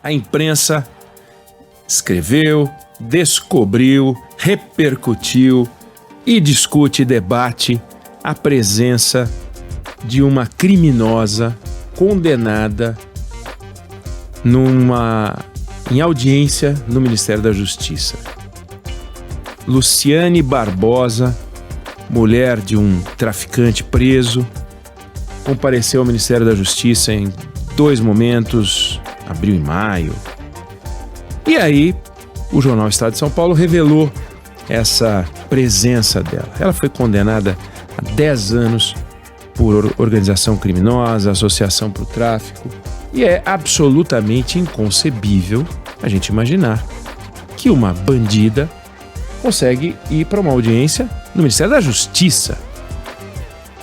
a imprensa escreveu, descobriu, repercutiu e discute e debate a presença de uma criminosa condenada em audiência no Ministério da Justiça. Luciane Barbosa, mulher de um traficante preso, compareceu ao Ministério da Justiça em 2 momentos, abril e maio. E aí, o jornal Estado de São Paulo revelou essa presença dela. Ela foi condenada a 10 anos por organização criminosa, associação para o tráfico, e é absolutamente inconcebível a gente imaginar que uma bandida consegue ir para uma audiência no Ministério da Justiça.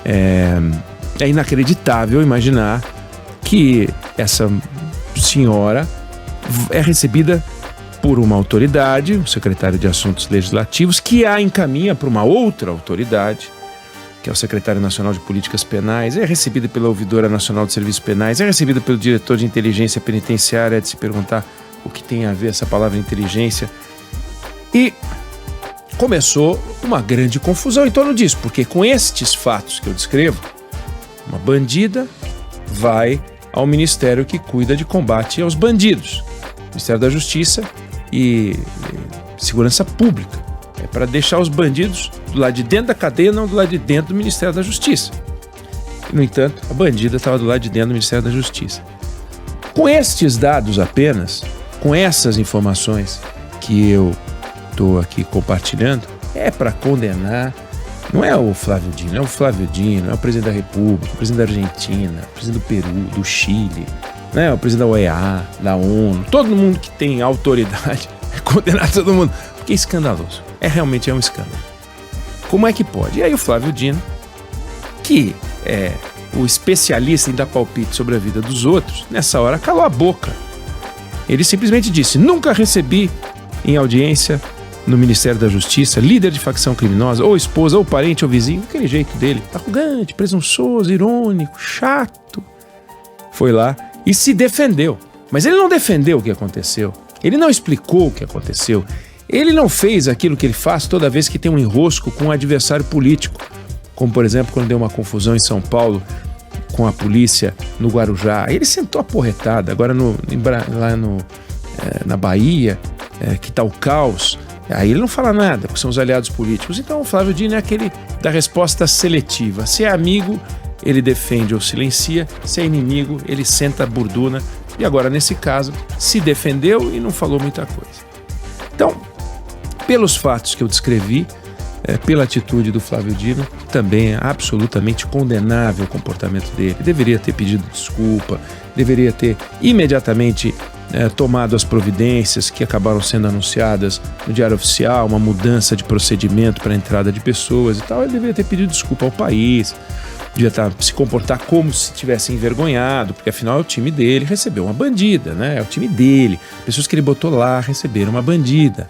É inacreditável imaginar que essa senhora é recebida por uma autoridade, o secretário de Assuntos Legislativos, que a encaminha para uma outra autoridade, que é o secretário nacional de Políticas Penais, é recebida pela ouvidora nacional de Serviços Penais, é recebida pelo diretor de inteligência penitenciária, é de se perguntar o que tem a ver essa palavra inteligência. E começou uma grande confusão em torno disso, porque com estes fatos que eu descrevo, uma bandida vai ao ministério que cuida de combate aos bandidos, Ministério da Justiça e Segurança Pública. É para deixar os bandidos do lado de dentro da cadeia, não do lado de dentro do Ministério da Justiça. No entanto, a bandida estava do lado de dentro do Ministério da Justiça. Com estes dados apenas, com essas informações que eu estou aqui compartilhando, é para condenar. Não é o Flávio Dino, é o Flávio Dino, é o presidente da República, o presidente da Argentina, o presidente do Peru, do Chile, né? O presidente da OEA, da ONU, todo mundo que tem autoridade é condenar todo mundo, porque é escandaloso, realmente é um escândalo. Como é que pode? E aí o Flávio Dino, que é o especialista em dar palpite sobre a vida dos outros, nessa hora calou a boca. Ele simplesmente disse: nunca recebi em audiência no Ministério da Justiça líder de facção criminosa, ou esposa, ou parente, ou vizinho, aquele jeito dele, arrogante, presunçoso, irônico, chato. Foi lá e se defendeu. Mas ele não defendeu o que aconteceu, ele não explicou o que aconteceu, ele não fez aquilo que ele faz toda vez que tem um enrosco com um adversário político, como por exemplo quando deu uma confusão em São Paulo com a polícia no Guarujá. Ele sentou a porretada. Agora na Bahia, que está o caos, aí ele não fala nada, porque são os aliados políticos. Então o Flávio Dino é aquele da resposta seletiva. Se é amigo, ele defende ou silencia. Se é inimigo, ele senta a burduna. E agora, nesse caso, se defendeu e não falou muita coisa. Então, pelos fatos que eu descrevi, pela atitude do Flávio Dino, também é absolutamente condenável o comportamento dele. Deveria ter pedido desculpa, deveria ter imediatamente tomado as providências que acabaram sendo anunciadas no Diário Oficial, uma mudança de procedimento para a entrada de pessoas e tal. Ele deveria ter pedido desculpa ao país, devia se comportar como se tivesse envergonhado, porque afinal é o time dele, recebeu uma bandida, né? É o time dele, pessoas que ele botou lá receberam uma bandida.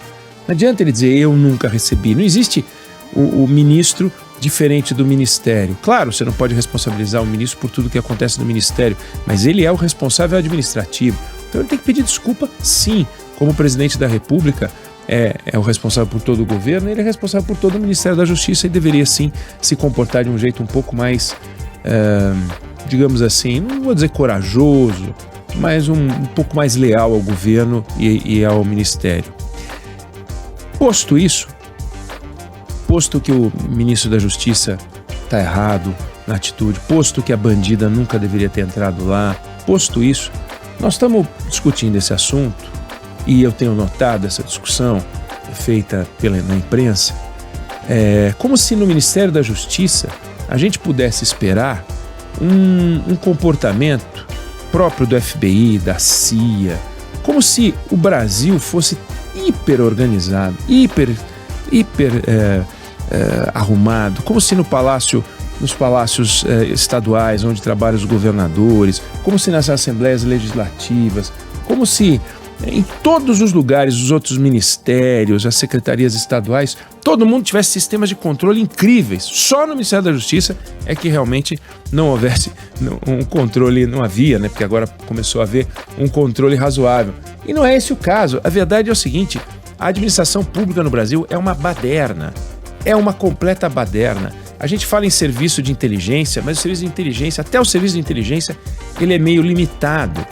Não adianta ele dizer: eu nunca recebi. Não existe o ministro diferente do ministério. Claro, você não pode responsabilizar o ministro por tudo que acontece no ministério, mas ele é o responsável administrativo. Então ele tem que pedir desculpa, sim. Como presidente da República é o responsável por todo o governo, ele é responsável por todo o Ministério da Justiça e deveria sim se comportar de um jeito um pouco mais, digamos assim, não vou dizer corajoso, mas um pouco mais leal ao governo e ao Ministério. Posto isso, posto que o ministro da Justiça está errado na atitude, posto que a bandida nunca deveria ter entrado lá, posto isso, nós estamos discutindo esse assunto e eu tenho notado essa discussão feita na imprensa, como se no Ministério da Justiça a gente pudesse esperar um comportamento próprio do FBI, da CIA, como se o Brasil fosse hiper organizado, hiper arrumado, como se nos palácios estaduais onde trabalham os governadores, como se nas assembleias legislativas, como se em todos os lugares, os outros ministérios, as secretarias estaduais, todo mundo tivesse sistemas de controle incríveis. Só no Ministério da Justiça é que realmente não houvesse um controle, não havia, né? Porque agora começou a haver um controle razoável. E não é esse o caso. A verdade é o seguinte, a administração pública no Brasil é uma baderna, é uma completa baderna. A gente fala em serviço de inteligência, mas o serviço de inteligência, até o serviço de inteligência, ele é meio limitado.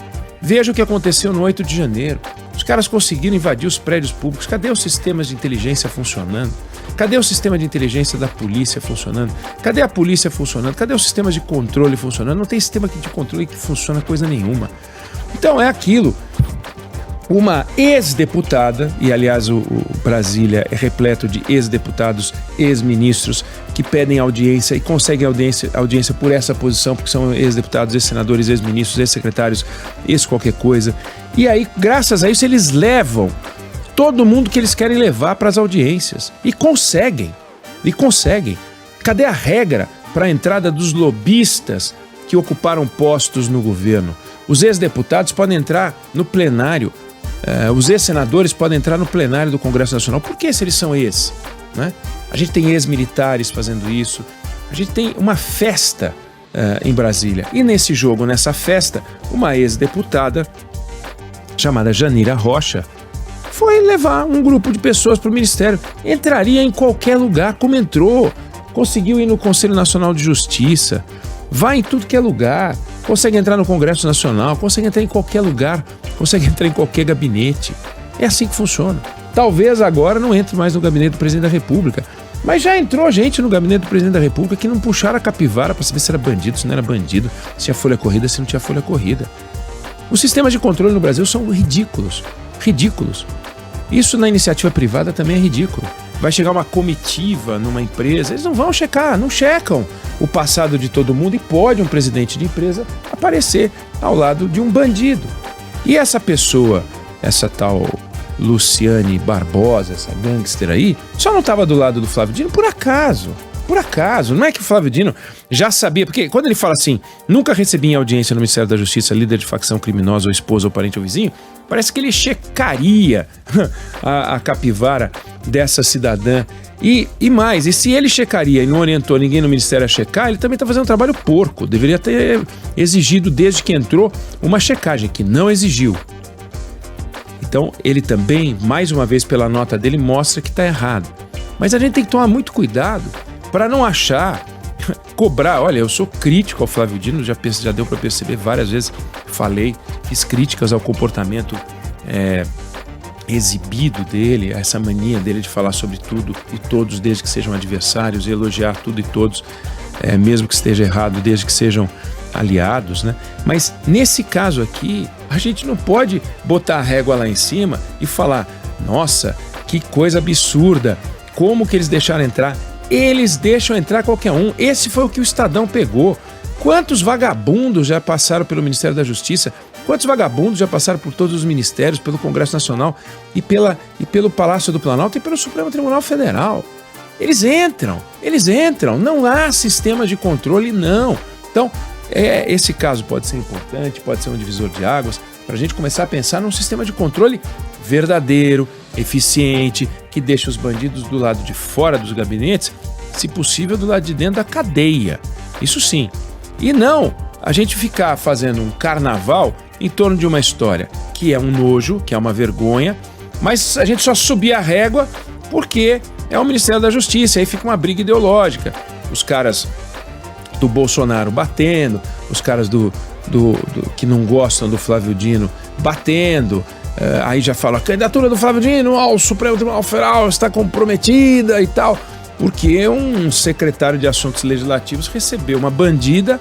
Veja o que aconteceu no 8 de janeiro. Os caras conseguiram invadir os prédios públicos. Cadê os sistemas de inteligência funcionando? Cadê o sistema de inteligência da polícia funcionando? Cadê a polícia funcionando? Cadê os sistemas de controle funcionando? Não tem sistema de controle que funciona coisa nenhuma. Então é aquilo. Uma ex-deputada, e aliás o Brasília é repleto de ex-deputados, ex-ministros que pedem audiência e conseguem audiência por essa posição, porque são ex-deputados, ex-senadores, ex-ministros, ex-secretários, ex-qualquer coisa. E aí, graças a isso, eles levam todo mundo que eles querem levar para as audiências. E conseguem. Cadê a regra para a entrada dos lobistas que ocuparam postos no governo? Os ex-deputados podem entrar no plenário. Os ex-senadores podem entrar no plenário do Congresso Nacional. Por que se eles são ex? Né? A gente tem ex-militares fazendo isso. A gente tem uma festa em Brasília. E nesse jogo, nessa festa, uma ex-deputada chamada Janira Rocha foi levar um grupo de pessoas para o Ministério. Entraria em qualquer lugar, como entrou. Conseguiu ir no Conselho Nacional de Justiça. Vai em tudo que é lugar. Consegue entrar no Congresso Nacional, consegue entrar em qualquer lugar, consegue entrar em qualquer gabinete. É assim que funciona. Talvez agora não entre mais no gabinete do Presidente da República, mas já entrou gente no gabinete do Presidente da República que não puxaram a capivara para saber se era bandido, se não era bandido, se tinha folha corrida, se não tinha folha corrida. Os sistemas de controle no Brasil são ridículos. Isso na iniciativa privada também é ridículo. Vai chegar uma comitiva numa empresa, eles não vão checar, não checam o passado de todo mundo e pode um presidente de empresa aparecer ao lado de um bandido. E essa pessoa, essa tal Luciane Barbosa, essa gangster aí, só não estava do lado do Flávio Dino por acaso. Não é que o Flávio Dino já sabia, porque quando ele fala assim, nunca recebi em audiência no Ministério da Justiça líder de facção criminosa ou esposa ou parente ou vizinho, parece que ele checaria a capivara dessa cidadã. E mais, e se ele checaria e não orientou ninguém no Ministério a checar, ele também está fazendo um trabalho porco. Deveria ter exigido desde que entrou uma checagem, que não exigiu. Então ele também, mais uma vez pela nota dele, mostra que está errado. Mas a gente tem que tomar muito cuidado para não achar, cobrar. Olha, eu sou crítico ao Flávio Dino, já deu para perceber várias vezes, fiz críticas ao comportamento exibido dele, a essa mania dele de falar sobre tudo e todos, desde que sejam adversários, e elogiar tudo e todos, mesmo que esteja errado, desde que sejam aliados, né? Mas nesse caso aqui, a gente não pode botar a régua lá em cima e falar, nossa, que coisa absurda, como que eles deixaram entrar? Eles deixam entrar qualquer um. Esse foi o que o Estadão pegou. Quantos vagabundos já passaram pelo Ministério da Justiça? Quantos vagabundos já passaram por todos os ministérios, pelo Congresso Nacional e pelo Palácio do Planalto e pelo Supremo Tribunal Federal? Eles entram. Não há sistema de controle, não. Então, esse caso pode ser importante, pode ser um divisor de águas, para a gente começar a pensar num sistema de controle verdadeiro, eficiente, que deixa os bandidos do lado de fora dos gabinetes, se possível do lado de dentro da cadeia. Isso sim. E não a gente ficar fazendo um carnaval em torno de uma história que é um nojo, que é uma vergonha, mas a gente só subir a régua porque é o Ministério da Justiça, aí fica uma briga ideológica. Os caras do Bolsonaro batendo, os caras do que não gostam do Flávio Dino batendo, aí já fala, a candidatura do Flávio Dino ao Supremo Tribunal Federal está comprometida e tal, porque um secretário de Assuntos Legislativos recebeu uma bandida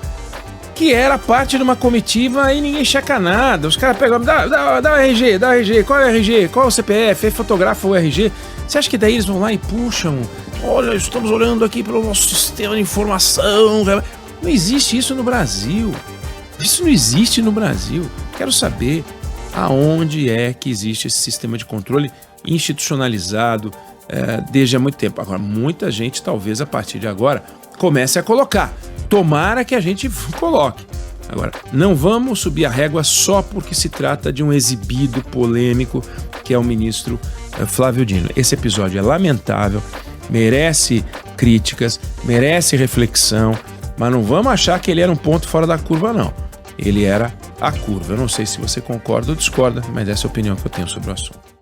que era parte de uma comitiva e ninguém checa nada. Os caras pegam, dá o RG, qual é o RG, qual é o CPF, aí fotografa o RG. Você acha que daí eles vão lá e puxam, olha, estamos olhando aqui pelo nosso sistema de informação. Não existe isso no Brasil. Isso não existe no Brasil. Quero saber aonde é que existe esse sistema de controle institucionalizado desde há muito tempo. Agora, muita gente, talvez a partir de agora, comece a colocar. Tomara que a gente coloque. Agora, não vamos subir a régua só porque se trata de um exibido polêmico que é o ministro Flávio Dino. Esse episódio é lamentável, merece críticas, merece reflexão, mas não vamos achar que ele era um ponto fora da curva, não. Ele era a curva. Eu não sei se você concorda ou discorda, mas essa é a opinião que eu tenho sobre o assunto.